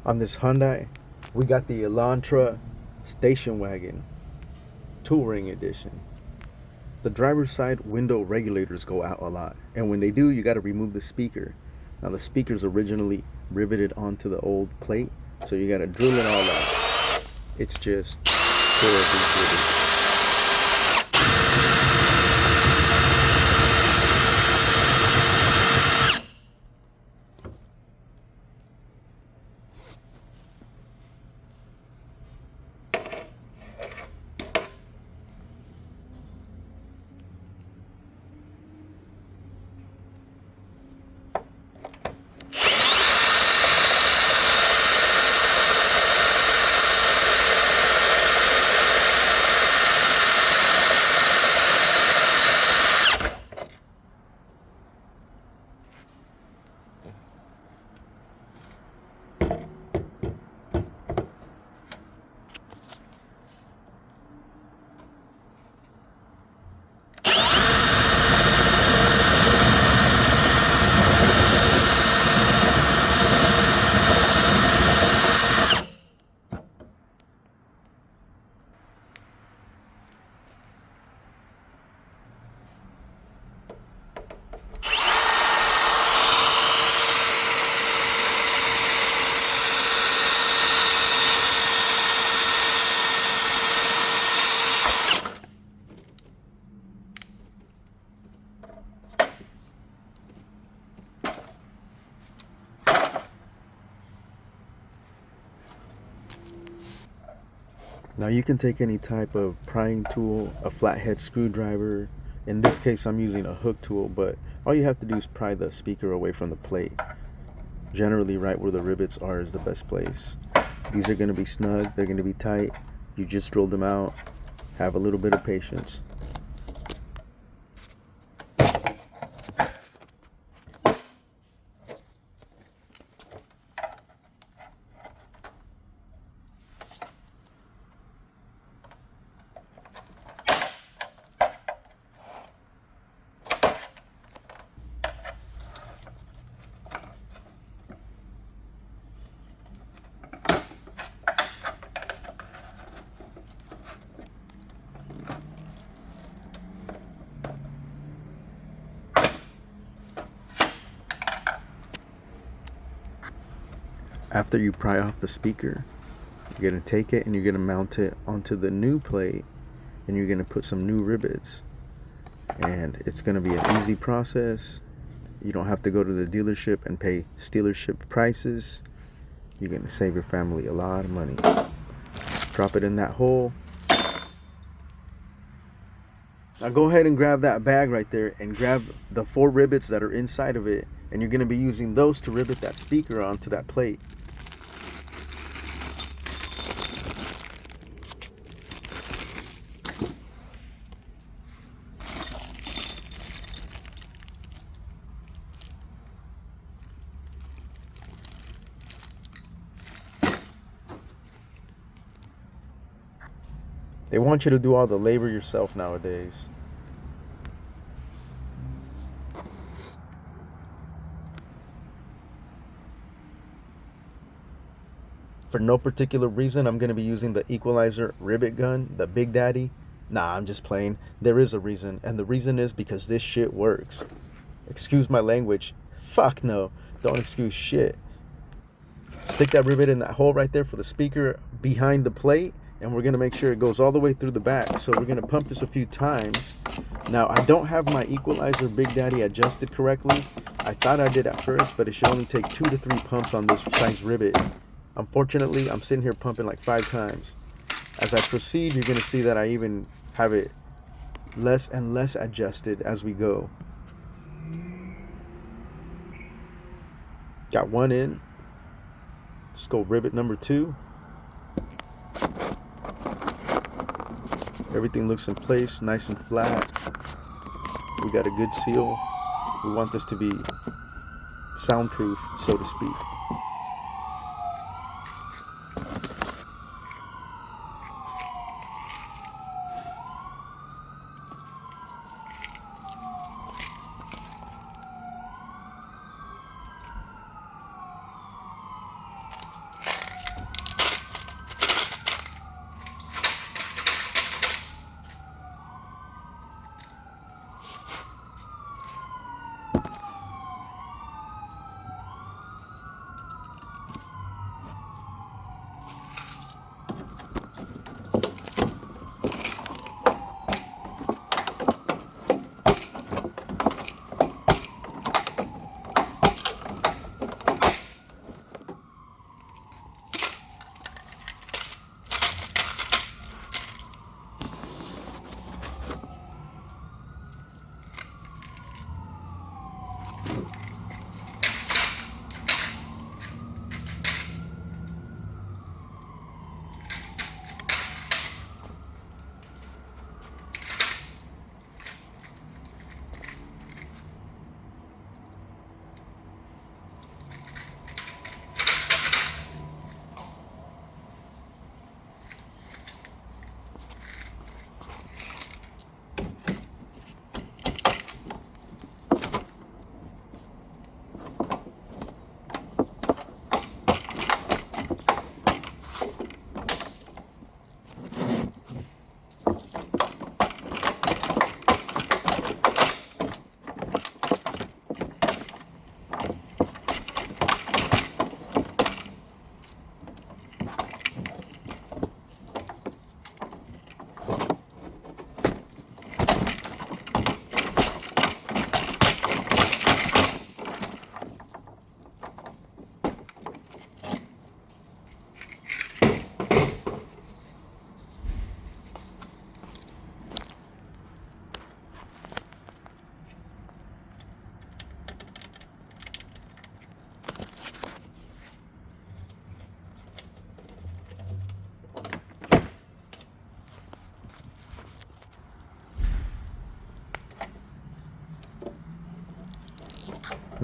On this Hyundai, we got the Elantra station wagon, touring edition. The driver's side window regulators go out a lot, and when they do, you got to remove the speaker. Now the speaker's originally riveted onto the old plate, so you got to drill it all out. It's just horribly riveted. Now you can take any type of prying tool, a flathead screwdriver. In this case, I'm using a hook tool, but all you have to do is pry the speaker away from the plate. Generally, right where the rivets are is the best place. These are going to be snug, they're going to be tight. You just drilled them out. Have a little bit of patience. After you pry off the speaker, you're going to take it and you're going to mount it onto the new plate, and you're going to put some new rivets. And it's going to be an easy process. You don't have to go to the dealership and pay dealership prices. You're going to save your family a lot of money. Drop it in that hole. Now go ahead and grab that bag right there and grab the 4 rivets that are inside of it, and you're going to be using those to rivet that speaker onto that plate. They want you to do all the labor yourself nowadays. For no particular reason, I'm going to be using the equalizer rivet gun, the Big Daddy. Nah, I'm just playing. There is a reason, and the reason is because this shit works. Excuse my language. Fuck no. Don't excuse shit. Stick that rivet in that hole right there for the speaker behind the plate, and we're going to make sure it goes all the way through the back. So we're going to pump this a few times. Now, I don't have my equalizer Big Daddy adjusted correctly. I thought I did at first, but it should only take 2 to 3 pumps on this size rivet. Unfortunately, I'm sitting here pumping like 5 times. As I proceed, you're going to see that I even have it less and less adjusted as we go. Got 1 in. Let's go rivet number 2. Everything looks in place, nice and flat. We got a good seal. We want this to be soundproof, so to speak.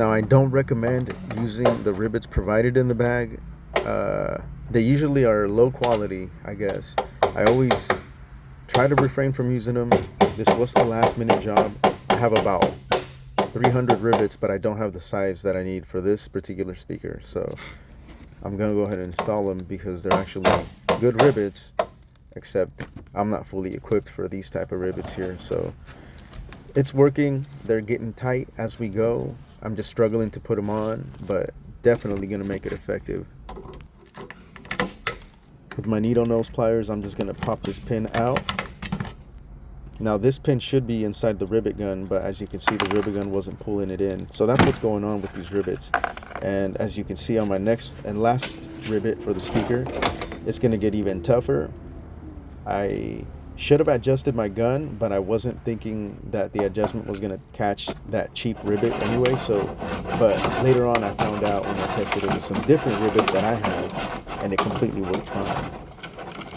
Now, I don't recommend using the rivets provided in the bag. They usually are low quality, I guess. I always try to refrain from using them. This was a last minute job. I have about 300 rivets, but I don't have the size that I need for this particular speaker. So I'm gonna go ahead and install them because they're actually good rivets, except I'm not fully equipped for these type of rivets here. So it's working. They're getting tight as we go. I'm just struggling to put them on, but definitely gonna make it effective. With my needle nose pliers, I'm just gonna pop this pin out. Now this pin should be inside the rivet gun, but as you can see, the rivet gun wasn't pulling it in. So that's what's going on with these rivets. And as you can see on my next and last rivet for the speaker, it's gonna get even tougher. I should have adjusted my gun, but I wasn't thinking that the adjustment was gonna catch that cheap rivet anyway. But later on I found out when I tested it with some different rivets that I have, and it completely worked fine.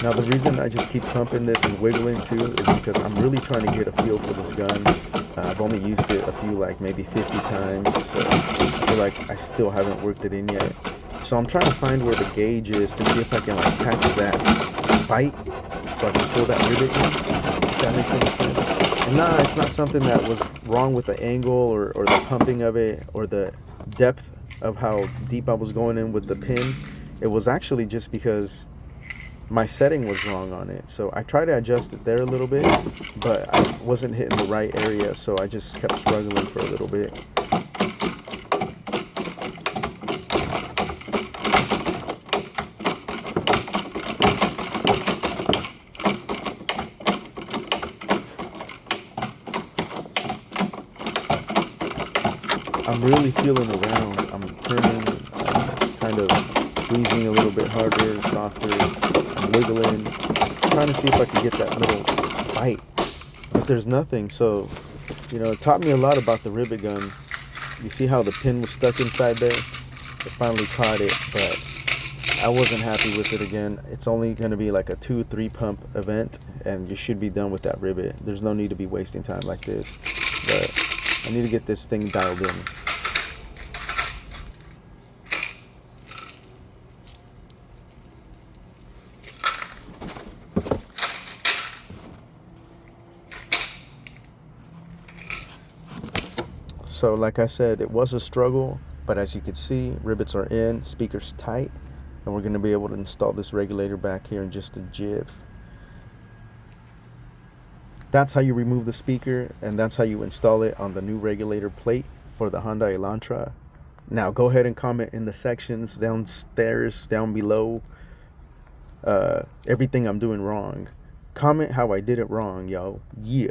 Now the reason I just keep pumping this and wiggling too is because I'm really trying to get a feel for this gun. I've only used it a few, like maybe 50 times, so I feel like I still haven't worked it in yet. So I'm trying to find where the gauge is to see if I can like catch that bite so I can pull that rivet in, if that makes any sense. And nah, it's not something that was wrong with the angle or the pumping of it or the depth of how deep I was going in with the pin. It was actually just because my setting was wrong on it. So I tried to adjust it there a little bit, but I wasn't hitting the right area, so I just kept struggling for a little bit. I'm really feeling around. I'm turning, kind of squeezing a little bit harder, softer. I'm wiggling, trying to see if I can get that little bite. But there's nothing. So, you know, it taught me a lot about the rivet gun. You see how the pin was stuck inside there? It finally caught it, but I wasn't happy with it again. It's only going to be like a 2-3 pump event, and you should be done with that rivet. There's no need to be wasting time like this. But I need to get this thing dialed in. So like I said, it was a struggle, but as you can see, rivets are in, speaker's tight, and we're going to be able to install this regulator back here in just a jiff. That's how you remove the speaker, and that's how you install it on the new regulator plate for the Hyundai Elantra. Now go ahead and comment in the sections downstairs, down below, everything I'm doing wrong. Comment how I did it wrong, yo. Yeah.